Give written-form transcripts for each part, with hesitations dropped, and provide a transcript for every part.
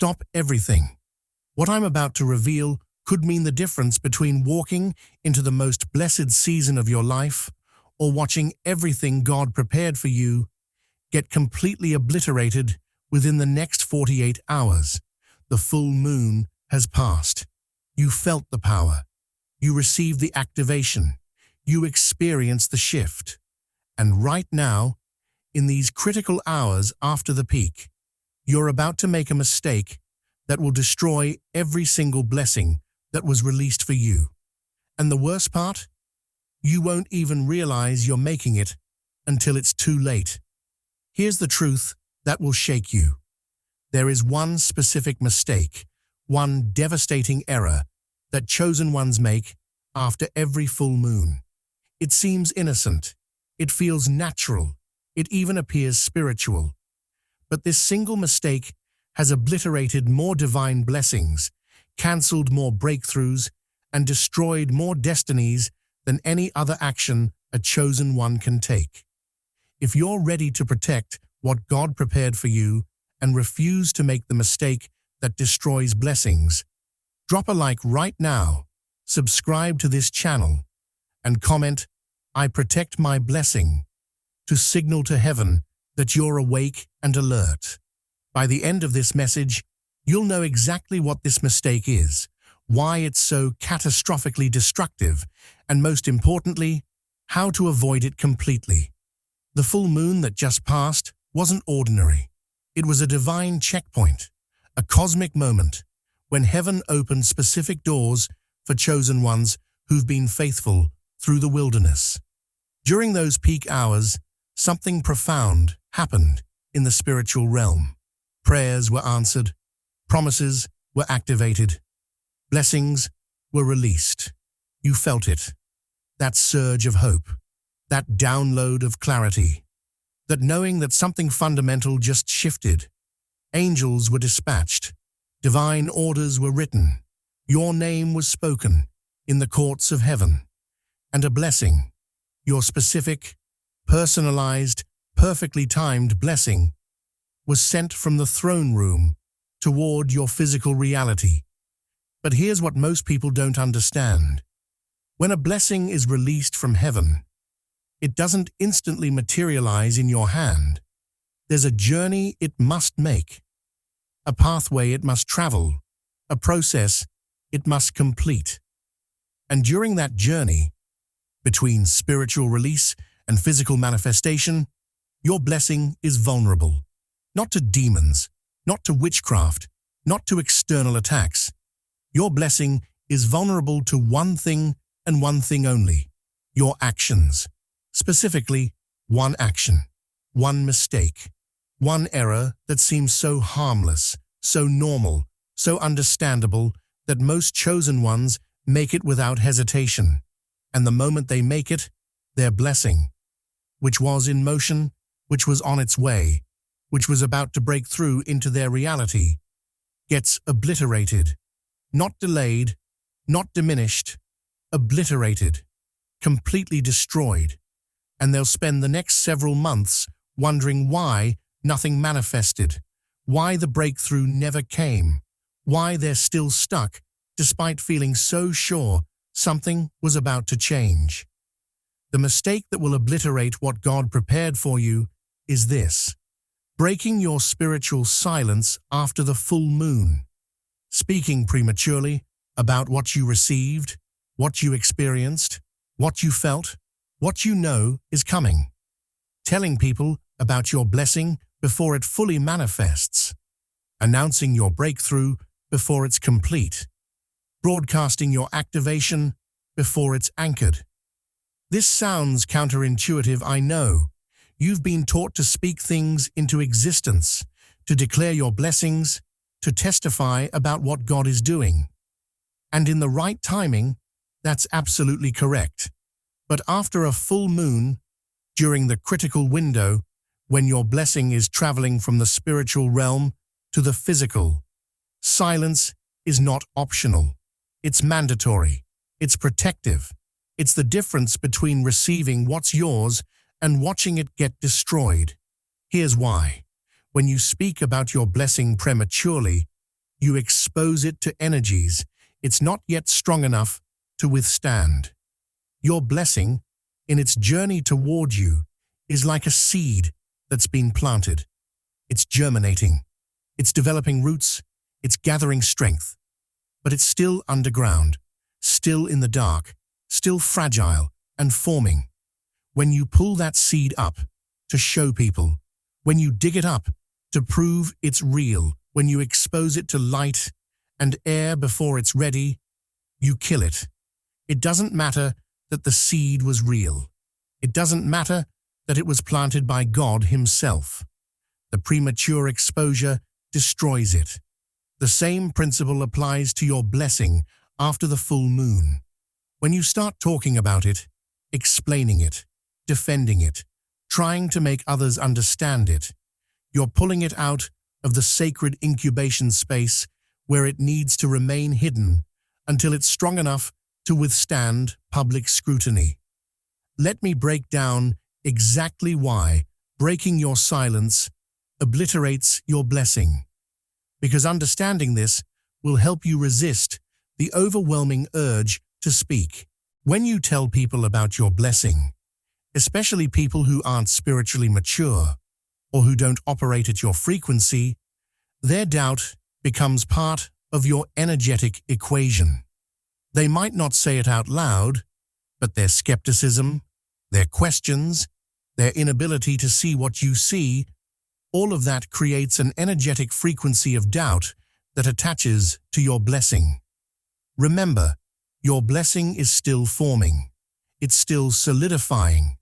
stop everything. What I'm about to reveal could mean the difference between walking into the most blessed season of your life or watching everything God prepared for you get completely obliterated within the next 48 hours. The full moon has passed. You felt the power. You received the activation. You experienced the shift. And right now, in these critical hours after the peak, you're about to make a mistake that will destroy every single blessing that was released for you. And the worst part? You won't even realize you're making it until it's too late. Here's the truth that will shake you. There is one specific mistake, one devastating error that chosen ones make after every full moon. It seems innocent. It feels natural. It even appears spiritual. But this single mistake has obliterated more divine blessings, cancelled more breakthroughs, and destroyed more destinies than any other action a chosen one can take. If you're ready to protect what God prepared for you and refuse to make the mistake that destroys blessings, drop a like right now, subscribe to this channel, and comment, "I protect my blessing," to signal to heaven that you're awake and alert. By the end of this message, you'll know exactly what this mistake is, why it's so catastrophically destructive, and most importantly, how to avoid it completely. The full moon that just passed wasn't ordinary. It was a divine checkpoint, a cosmic moment, when heaven opened specific doors for chosen ones who've been faithful through the wilderness. During those peak hours, something profound happened in the spiritual realm. Prayers were answered, promises were activated, blessings were released. You felt it, that surge of hope, that download of clarity, that knowing that something fundamental just shifted. Angels were dispatched, divine orders were written, your name was spoken in the courts of heaven, and a blessing, your specific, personalized, perfectly timed blessing, was sent from the throne room toward your physical reality. But here's what most people don't understand. When a blessing is released from heaven, it doesn't instantly materialize in your hand. There's a journey it must make, a pathway it must travel, a process it must complete. And during that journey, between spiritual release and physical manifestation, your blessing is vulnerable. Not to demons, not to witchcraft, not to external attacks. Your blessing is vulnerable to one thing and one thing only: your actions. Specifically, one action, one mistake, one error that seems so harmless, so normal, so understandable that most chosen ones make it without hesitation. And the moment they make it, their blessing, which was in motion, which was on its way, which was about to break through into their reality, gets obliterated, not delayed, not diminished, obliterated, completely destroyed. And they'll spend the next several months wondering why nothing manifested, why the breakthrough never came, why they're still stuck despite feeling so sure something was about to change. The mistake that will obliterate what God prepared for you is this: breaking your spiritual silence after the full moon, speaking prematurely about what you received, what you experienced, what you felt, what you know is coming, telling people about your blessing before it fully manifests, announcing your breakthrough before it's complete, broadcasting your activation before it's anchored. This sounds counterintuitive, I know. You've been taught to speak things into existence, to declare your blessings, to testify about what God is doing. And in the right timing, that's absolutely correct. But after a full moon, during the critical window, when your blessing is traveling from the spiritual realm to the physical, silence is not optional. It's mandatory. It's protective. It's the difference between receiving what's yours and watching it get destroyed. Here's why. When you speak about your blessing prematurely, You expose it to energies it's not yet strong enough to withstand. Your blessing, in its journey toward you, is like a seed that's been planted. It's germinating. It's developing roots. It's gathering strength. But it's still underground, still in the dark, still fragile and forming. When you pull that seed up to show people, when you dig it up to prove it's real, when you expose it to light and air before it's ready, you kill it. It doesn't matter that the seed was real. It doesn't matter that it was planted by God Himself. The premature exposure destroys it. The same principle applies to your blessing after the full moon. When you start talking about it, explaining it, defending it, trying to make others understand it, you're pulling it out of the sacred incubation space where it needs to remain hidden until it's strong enough to withstand public scrutiny. Let me break down exactly why breaking your silence obliterates your blessing. Because understanding this will help you resist the overwhelming urge to speak. When you tell people about your blessing, especially people who aren't spiritually mature or who don't operate at your frequency, their doubt becomes part of your energetic equation. They might not say it out loud, but their skepticism, their questions, their inability to see what you see, all of that creates an energetic frequency of doubt that attaches to your blessing. Remember, your blessing is still forming. It's still solidifying.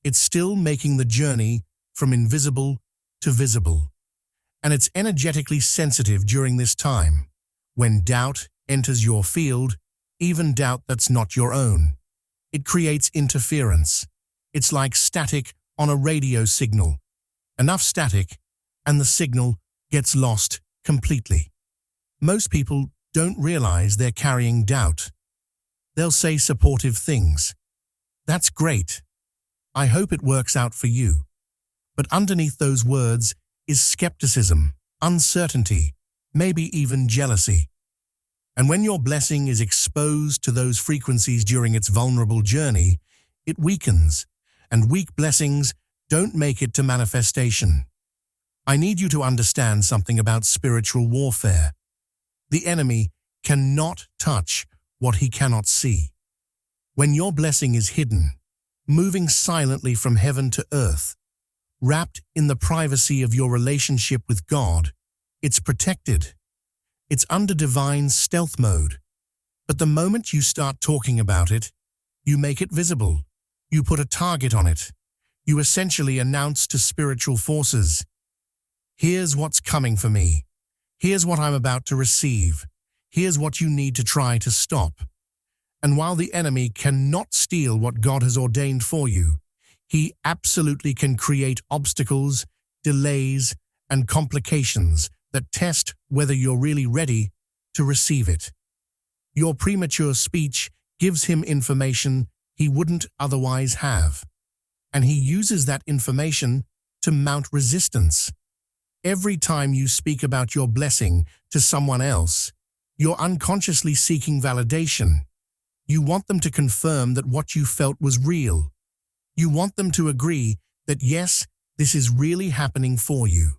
It's still making the journey from invisible to visible. And it's energetically sensitive during this time. When doubt enters your field, even doubt that's not your own, it creates interference. It's like static on a radio signal. Enough static, and the signal gets lost completely. Most people don't realize they're carrying doubt. They'll say supportive things. That's great. I hope it works out for you. But underneath those words is skepticism, uncertainty, maybe even jealousy. And when your blessing is exposed to those frequencies during its vulnerable journey, it weakens, and weak blessings don't make it to manifestation. I need you to understand something about spiritual warfare. The enemy cannot touch what he cannot see. When your blessing is hidden, moving silently from heaven to earth, wrapped in the privacy of your relationship with God, it's protected. It's under divine stealth mode. But the moment you start talking about it, you make it visible. You put a target on it. You essentially announce to spiritual forces, here's what's coming for me. Here's what I'm about to receive. Here's what you need to try to stop. And while the enemy cannot steal what God has ordained for you, he absolutely can create obstacles, delays, and complications that test whether you're really ready to receive it. Your premature speech gives him information he wouldn't otherwise have, and he uses that information to mount resistance. Every time you speak about your blessing to someone else, you're unconsciously seeking validation. You want them to confirm that what you felt was real. You want them to agree that yes, this is really happening for you.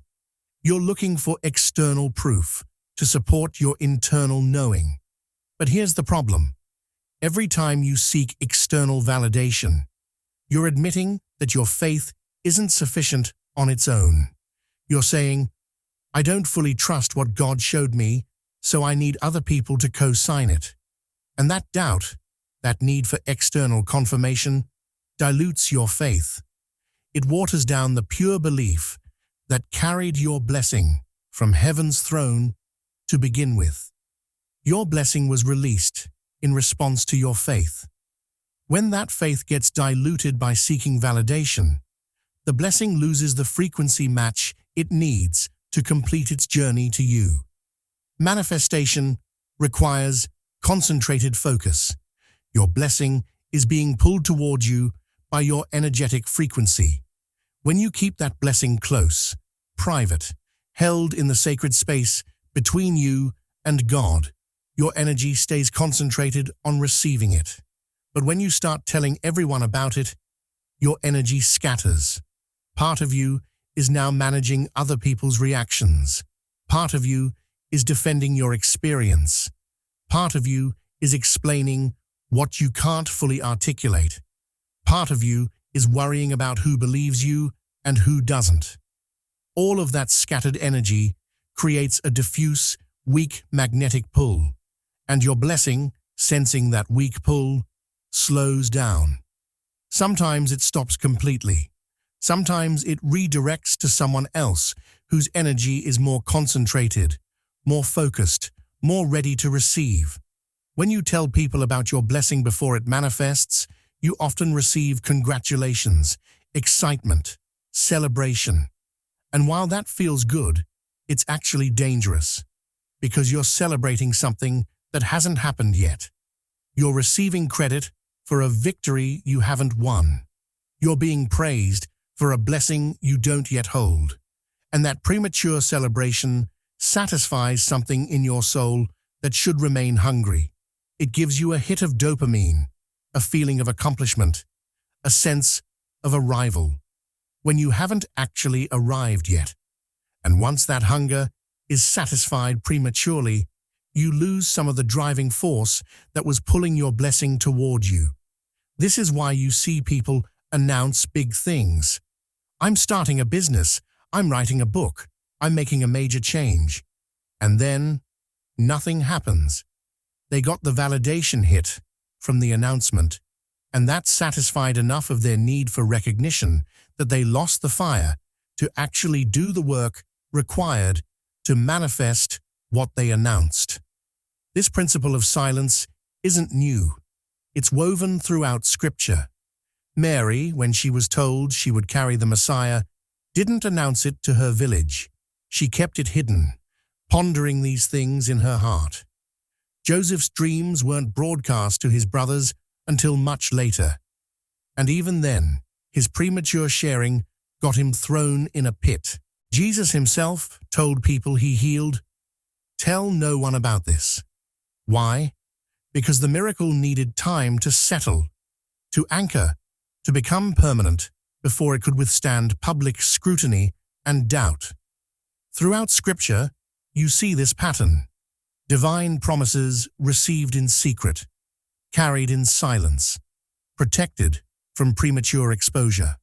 You're looking for external proof to support your internal knowing. But here's the problem. Every time you seek external validation, you're admitting that your faith isn't sufficient on its own. You're saying, I don't fully trust what God showed me, so I need other people to co-sign it. And that doubt, that need for external confirmation, dilutes your faith. It waters down the pure belief that carried your blessing from heaven's throne to begin with. Your blessing was released in response to your faith. When that faith gets diluted by seeking validation, the blessing loses the frequency match it needs to complete its journey to you. Manifestation requires concentrated focus. Your blessing is being pulled toward you by your energetic frequency. When you keep that blessing close, private, held in the sacred space Between you and God, your energy stays concentrated on receiving it. But when you start telling everyone about it, your energy scatters. Part of you is now managing other people's reactions. Part of you is defending your experience. Part of you is explaining what you can't fully articulate. Part of you is worrying about who believes you and who doesn't. All of that scattered energy creates a diffuse, weak magnetic pull, and your blessing, sensing that weak pull, slows down. Sometimes it stops completely. Sometimes it redirects to someone else whose energy is more concentrated, more focused, more ready to receive. When you tell people about your blessing before it manifests, you often receive congratulations, excitement, celebration. And while that feels good, it's actually dangerous, because you're celebrating something that hasn't happened yet. You're receiving credit for a victory you haven't won. You're being praised for a blessing you don't yet hold. And that premature celebration satisfies something in your soul that should remain hungry. It gives you a hit of dopamine, a feeling of accomplishment, a sense of arrival, when you haven't actually arrived yet. And once that hunger is satisfied prematurely, you lose some of the driving force that was pulling your blessing toward you. This is why you see people announce big things. I'm starting a business, I'm writing a book, I'm making a major change. And then, nothing happens. They got the validation hit from the announcement, and that satisfied enough of their need for recognition that they lost the fire to actually do the work required to manifest what they announced. This principle of silence isn't new. It's woven throughout Scripture. Mary, when she was told she would carry the Messiah, didn't announce it to her village. She kept it hidden, pondering these things in her heart. Joseph's dreams weren't broadcast to his brothers until much later. And even then, his premature sharing got him thrown in a pit. Jesus himself told people he healed, "Tell no one about this." Why? Because the miracle needed time to settle, to anchor, to become permanent before it could withstand public scrutiny and doubt. Throughout Scripture, you see this pattern. Divine promises received in secret, carried in silence, protected from premature exposure.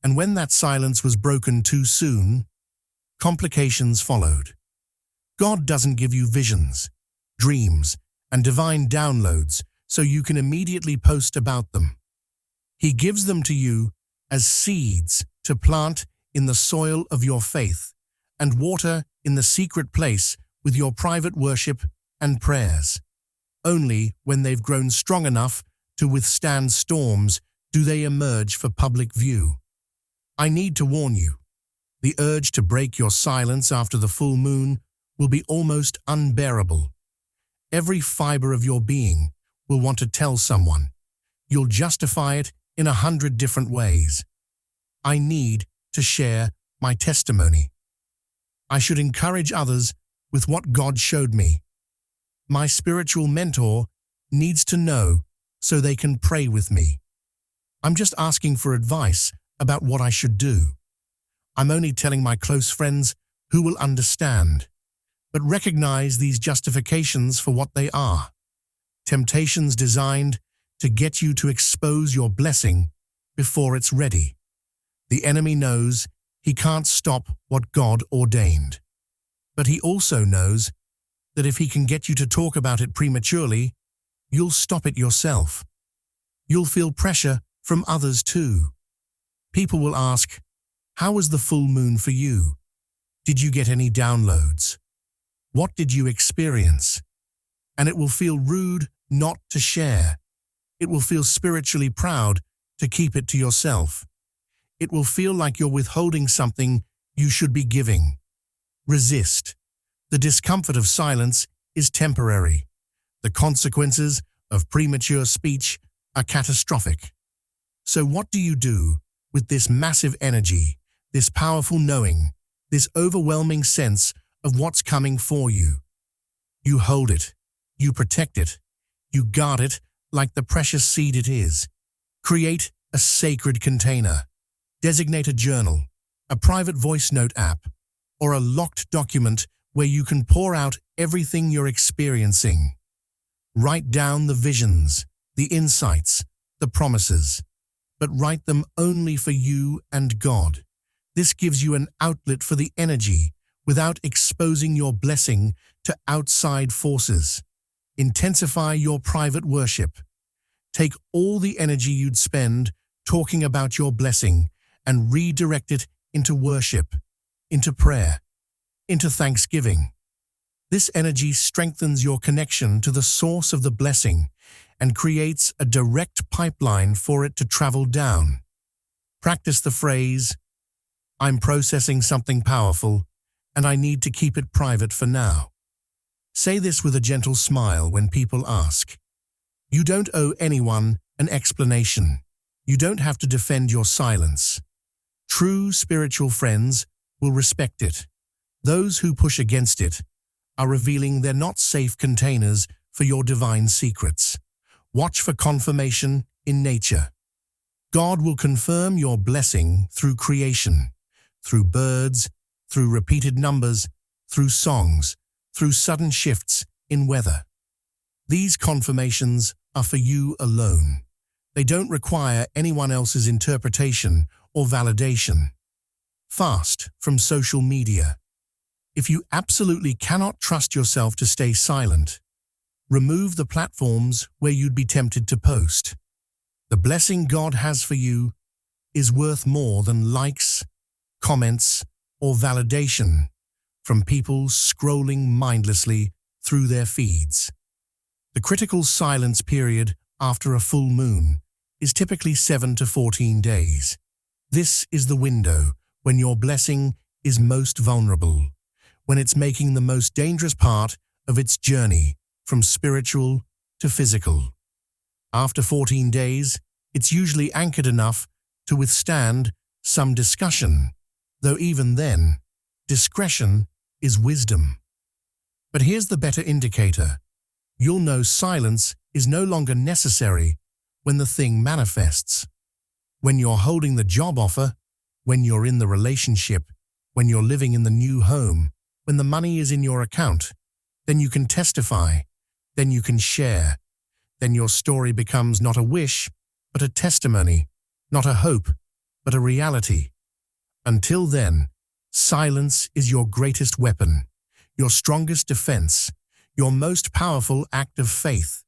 And when that silence was broken too soon, complications followed. God doesn't give you visions, dreams, and divine downloads so you can immediately post about them. He gives them to you as seeds to plant in the soil of your faith and water in the secret place with your private worship and prayers. Only when they've grown strong enough to withstand storms do they emerge for public view. I need to warn you, the urge to break your silence after the full moon will be almost unbearable. Every fiber of your being will want to tell someone. You'll justify it in 100 different ways. I need to share my testimony. I should encourage others with what God showed me. My spiritual mentor needs to know so they can pray with me. I'm just asking for advice about what I should do. I'm only telling my close friends who will understand. But recognize these justifications for what they are. Temptations designed to get you to expose your blessing before it's ready. The enemy knows he can't stop what God ordained. But he also knows that if he can get you to talk about it prematurely, you'll stop it yourself. You'll feel pressure from others too. People will ask, "How was the full moon for you? Did you get any downloads? What did you experience?" And it will feel rude not to share. It will feel spiritually proud to keep it to yourself. It will feel like you're withholding something you should be giving. Resist. The discomfort of silence is temporary. The consequences of premature speech are catastrophic. So what do you do with this massive energy, this powerful knowing, this overwhelming sense of what's coming for you. You hold it, you protect it, you guard it like the precious seed it is. Create a sacred container. Designate a journal, a private voice note app, or a locked document where you can pour out everything you're experiencing. Write down the visions, the insights, the promises, but write them only for you and God. This gives you an outlet for the energy without exposing your blessing to outside forces. Intensify your private worship. Take all the energy you'd spend talking about your blessing and redirect it into worship, into prayer, into thanksgiving. This energy strengthens your connection to the source of the blessing and creates a direct pipeline for it to travel down. Practice the phrase, "I'm processing something powerful, and I need to keep it private for now." Say this with a gentle smile when people ask. You don't owe anyone an explanation. You don't have to defend your silence. True spiritual friends will respect it. Those who push against it are revealing they're not safe containers for your divine secrets. Watch for confirmation in nature. God will confirm your blessing through creation, through birds, through repeated numbers, through songs, through sudden shifts in weather. These confirmations are for you alone. They don't require anyone else's interpretation or validation. Fast from social media. If you absolutely cannot trust yourself to stay silent, remove the platforms where you'd be tempted to post. The blessing God has for you is worth more than likes, comments, or validation from people scrolling mindlessly through their feeds. The critical silence period after a full moon is typically 7 to 14 days. This is the window when your blessing is most vulnerable, when it's making the most dangerous part of its journey from spiritual to physical. After 14 days, it's usually anchored enough to withstand some discussion, though even then, discretion is wisdom. But here's the better indicator. You'll know silence is no longer necessary when the thing manifests. When you're holding the job offer, when you're in the relationship, when you're living in the new home, when the money is in your account, then you can testify, then you can share. Then your story becomes not a wish, but a testimony, not a hope, but a reality. Until then, silence is your greatest weapon, your strongest defense, your most powerful act of faith.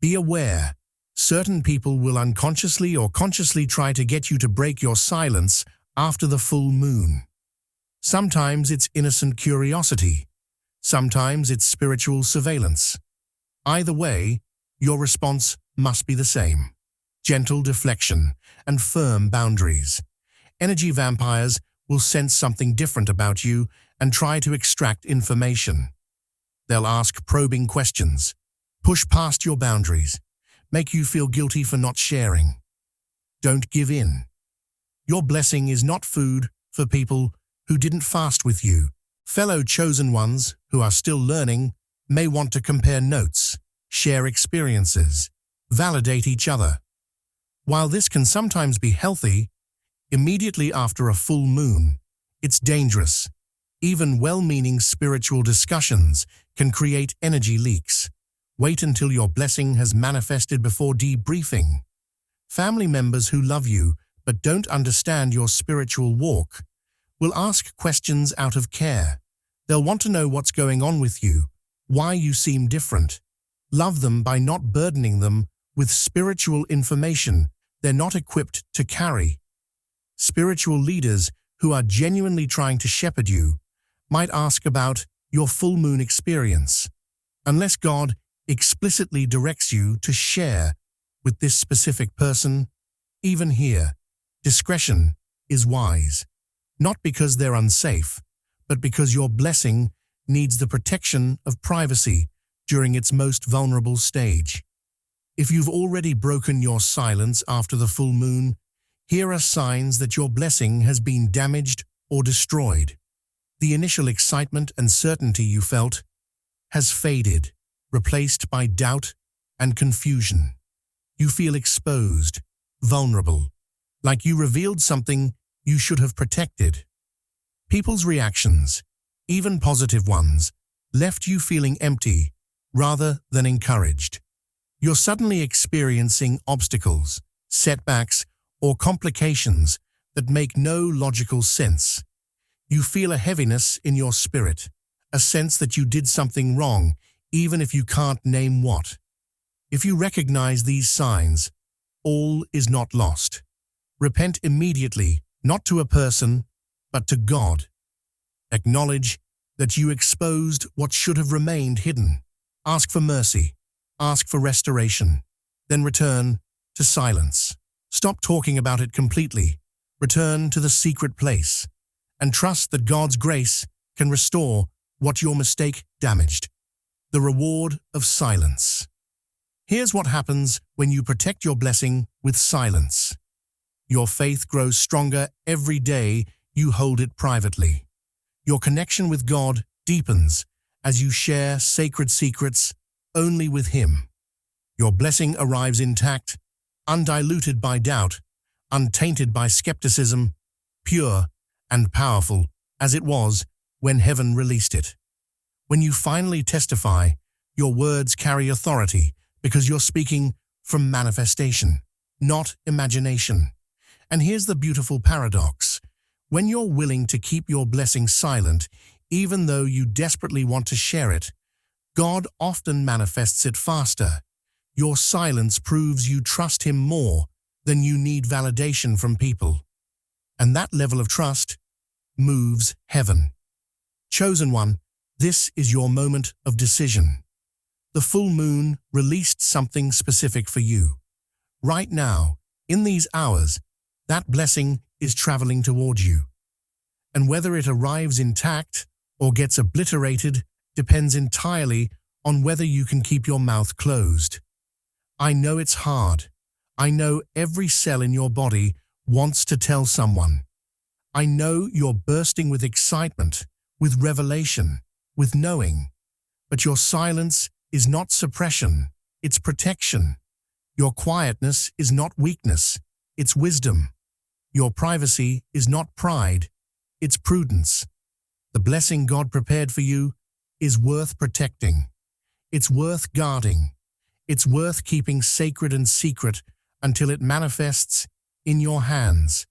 Be aware, certain people will unconsciously or consciously try to get you to break your silence after the full moon. Sometimes it's innocent curiosity. Sometimes it's spiritual surveillance. Either way, your response must be the same. Gentle deflection and firm boundaries. Energy vampires will sense something different about you and try to extract information. They'll ask probing questions, push past your boundaries, make you feel guilty for not sharing. Don't give in. Your blessing is not food for people who didn't fast with you. Fellow chosen ones who are still learning may want to compare notes, share experiences, validate each other. While this can sometimes be healthy, immediately after a full moon, it's dangerous. Even well-meaning spiritual discussions can create energy leaks. Wait until your blessing has manifested before debriefing. Family members who love you but don't understand your spiritual walk will ask questions out of care. They'll want to know what's going on with you, why you seem different. Love them by not burdening them with spiritual information they're not equipped to carry. Spiritual leaders who are genuinely trying to shepherd you might ask about your full moon experience, unless God explicitly directs you to share with this specific person. Even here, discretion is wise, not because they're unsafe, but because your blessing needs the protection of privacy during its most vulnerable stage. If you've already broken your silence after the full moon, here are signs that your blessing has been damaged or destroyed. The initial excitement and certainty you felt has faded, replaced by doubt and confusion. You feel exposed, vulnerable, like you revealed something you should have protected. People's reactions, even positive ones, left you feeling empty rather than encouraged. You're suddenly experiencing obstacles, setbacks, or complications that make no logical sense. You feel a heaviness in your spirit, a sense that you did something wrong, even if you can't name what. If you recognize these signs, all is not lost. Repent immediately, not to a person, but to God. Acknowledge that you exposed what should have remained hidden. Ask for mercy. Ask for restoration. Then return to silence. Stop talking about it completely. Return to the secret place and trust that God's grace can restore what your mistake damaged. The reward of silence. Here's what happens when you protect your blessing with silence. Your faith grows stronger every day you hold it privately. Your connection with God deepens as you share sacred secrets only with Him. Your blessing arrives intact, undiluted by doubt, untainted by skepticism, pure and powerful as it was when heaven released it. When you finally testify, your words carry authority because you're speaking from manifestation, not imagination. And here's the beautiful paradox. When you're willing to keep your blessing silent, even though you desperately want to share it, God often manifests it faster. Your silence proves you trust Him more than you need validation from people. And that level of trust moves heaven. Chosen one, this is your moment of decision. The full moon released something specific for you. Right now, in these hours, that blessing is traveling toward you. And whether it arrives intact or gets obliterated depends entirely on whether you can keep your mouth closed. I know it's hard. I know every cell in your body wants to tell someone. I know you're bursting with excitement, with revelation, with knowing. But your silence is not suppression, it's protection. Your quietness is not weakness, it's wisdom. Your privacy is not pride, it's prudence. The blessing God prepared for you is worth protecting. It's worth guarding. It's worth keeping sacred and secret until it manifests in your hands.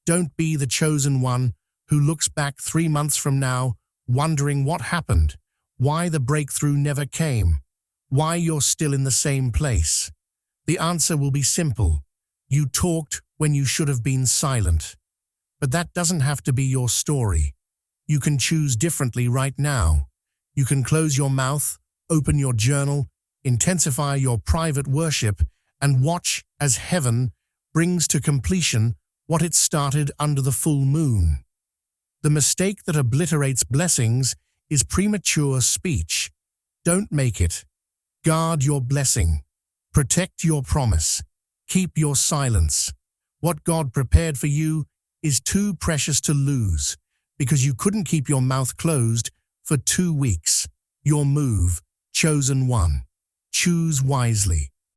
Don't be the chosen one who looks back 3 months from now wondering what happened, why the breakthrough never came, why you're still in the same place. The answer will be simple. You talked when you should have been silent. But that doesn't have to be your story. You can choose differently right now. You can close your mouth, open your journal, intensify your private worship, and watch as heaven brings to completion what it started under the full moon. The mistake that obliterates blessings is premature speech. Don't make it. Guard your blessing. Protect your promise. Keep your silence. What God prepared for you is too precious to lose because you couldn't keep your mouth closed for 2 weeks. Your move, chosen one. Choose wisely.